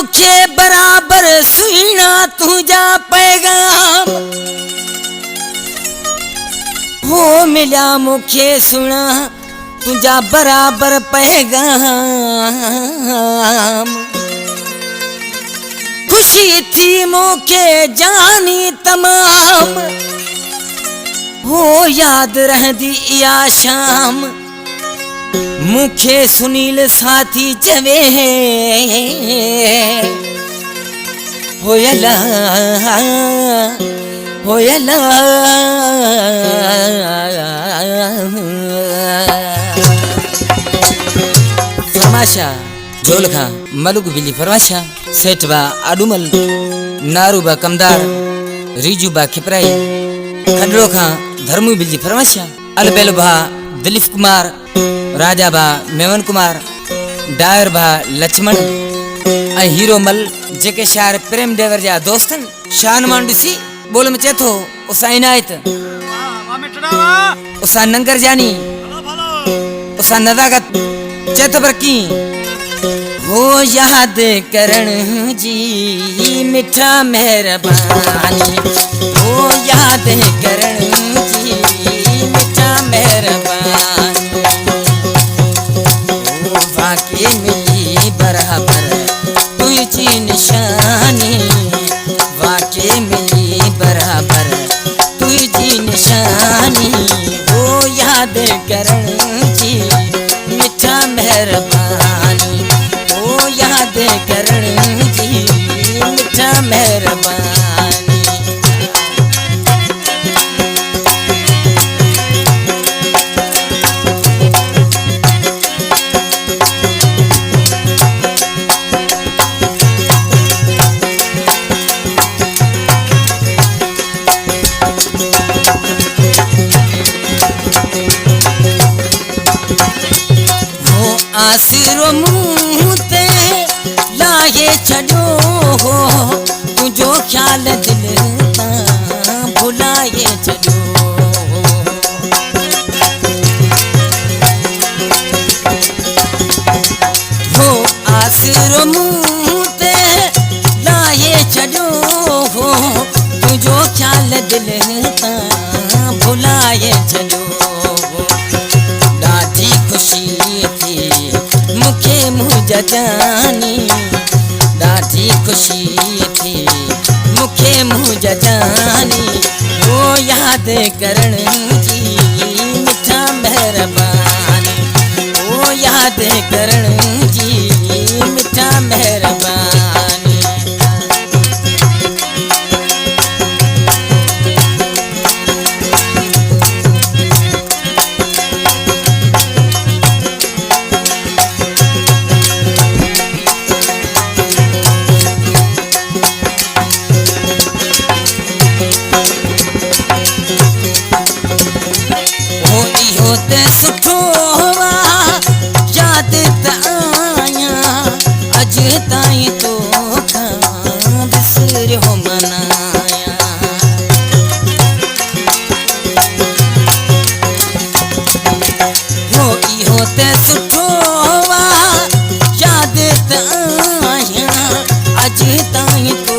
मुखे बराबर सुना तुझा पैगाम हो मिला मुखे सुना तुझा बराबर पैगाम खुशी थी मुखे जानी तमाम हो याद रहंदी इया शाम मुखे सुनील साथी चवे होयला होयला फरमाशा ढोलखा मलुक बिली फरमाशा सेठबा आडुमल नारूबा कमदार रिजुबा खिपराई खंडरो खा धर्मू बिली फरमाशा अलबेल भा दिलीप कुमार राजा भा मेवन कुमार डायर भा लक्ष्मण ऐं हीरो मल जेके शायर प्रेम देवर जा दोस्तन शान मांडसी बोल में चेथो उसा इनायत उसा नंगर जानी उसा नदागत चेतो पर की हो याद करण जी मिठा मेहरबानी हो याद करण जी मिठा मेहरबानी हो वाकई मिली बराबर तुझी निशानी वाकई मिली बराबर तुझी निशानी हो याद करण जी मिठा मेहरबानी हो याद करण जी मिठा मेहरबानी आसिरो मुँह ते लाए छड़ो हो तुझो ख्याल दिल ता भुलाए छड़ो हो आसिरो मुँह ते लाए छड़ो हो तुझो ख्याल दिल ता भुलाए छड़ो ॾाढी खुशी थी मुखे मुझा जानी ॾाढी खुशी थी मुखे मुझा जानी वो याद करण जी मिठा मेहरबानी वो याद करण जी मिठा मेहरबानी सुठो वा याद त आया अज ताईं तो बिसरियो मनाया हो इहो त सुठो वा याद त आया अज ताईं तो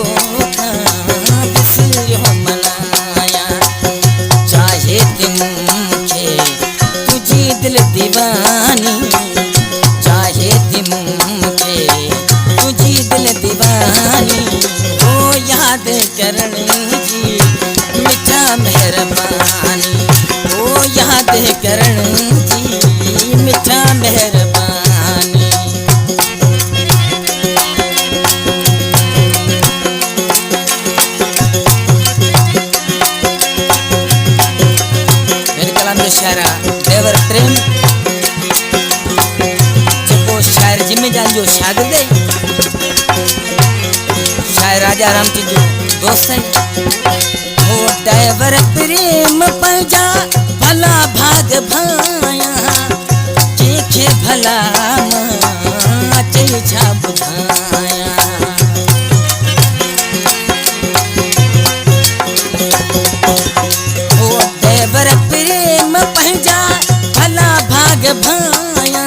बिसरियो मनाया चाहे दिल दीवानी चाहे मुझे तुझी दिल दीवानी वो याद करण जी मिठा मेहरबानी वो याद करण जी मिठा मेहरबानी मेरे कलाम जो शायरा देवर प्रेम जिम्मे जान जो शागिर्द है शायर राजा रामचंद्र जो दोस्त है हो देवर प्रेम पंजा भला भाग भाया के भला छा बुझाया हो देवर प्रेम पंजा भला भाग भाया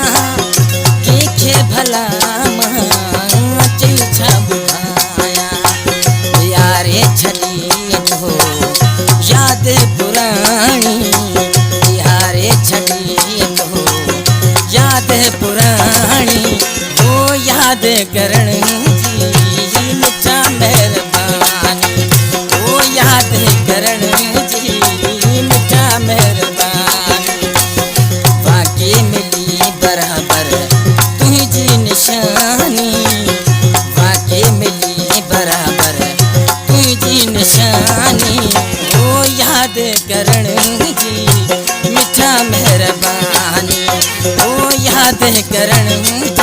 भला छा याद करण जी मिठा मेहरबानी ओ याद करण जी मिठा मेहरबानी वाके मिली बराबर तुझी निशानी वाके मिली बराबर तुझी निशानी ओ याद करण जी मिठा मेहरबानी ओ याद करण